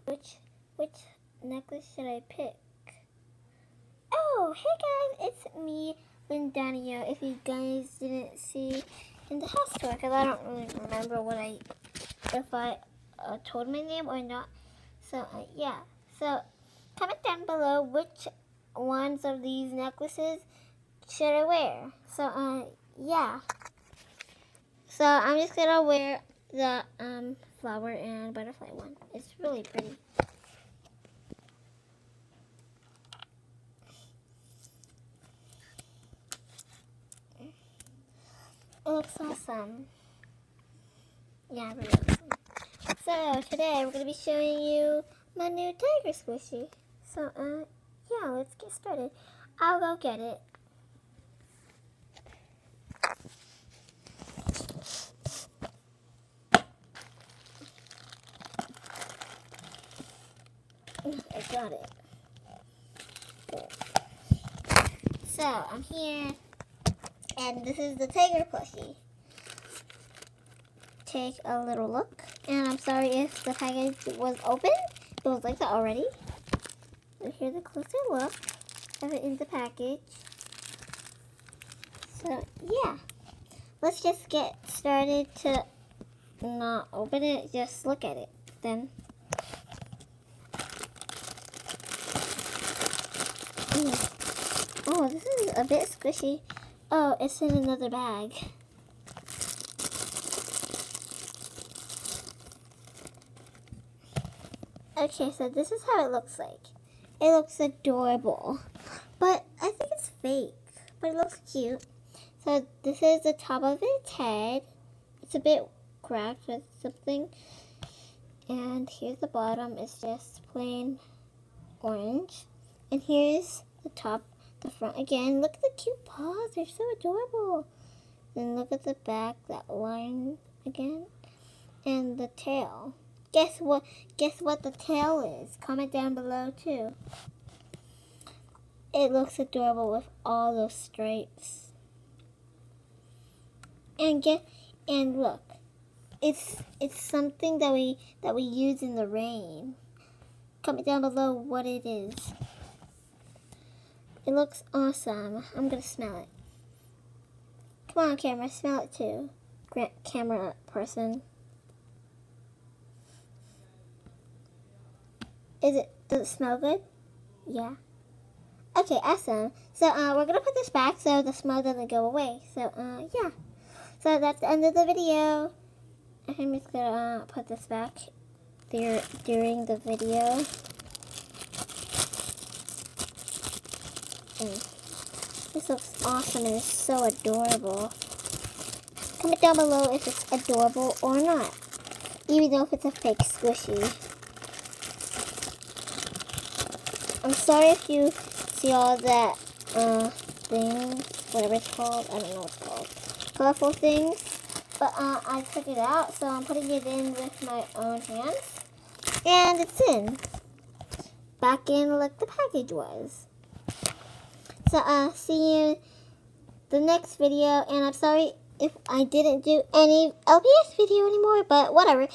Which necklace should I pick? Oh, hey guys, it's me, Lindanio. If you guys didn't see in the house tour, because I don't really remember if I told my name or not. So yeah. So comment down below which ones of these necklaces should I wear. So yeah. So I'm just gonna wear the flower and butterfly one. It's really pretty. It looks awesome. Yeah, really awesome. So today we're gonna be showing you my new tiger squishy. So yeah, let's get started. I'll go get it. I got it. Good. So I'm here, and this is the tiger plushie. Take a little look, and I'm sorry if the package was open. It was like that already. So here's a closer look of it in the package. So yeah, let's just get started to not open it, just look at it then. Oh, this is a bit squishy. Oh, it's in another bag. Okay, so this is how it looks like. It looks adorable, but I think it's fake, but it looks cute. So this is the top of its head. It's a bit cracked with something. And here's the bottom. It's just plain orange. And here's the top, the front again. Look at the cute paws. They're so adorable. Then look at the back, that line again. And the tail. Guess what the tail is? Comment down below too. It looks adorable with all those stripes. And look. It's something that we use in the rain. Comment down below what it is. It looks awesome. I'm gonna smell it. Come on, camera, smell it too. Camera person. Does it smell good? Yeah. Okay, awesome. So we're gonna put this back so the smell doesn't go away. So yeah. So that's the end of the video. I'm just gonna put this back there during the video. This looks awesome and it's so adorable. Comment down below if it's adorable or not. Even though if it's a fake squishy. I'm sorry if you see all that thing, whatever it's called. I don't know what it's called. Colorful things. But I took it out, so I'm putting it in with my own hands. And it's in. Back in like the package was. So see you the next video. And I'm sorry if I didn't do any LPS video anymore, but whatever.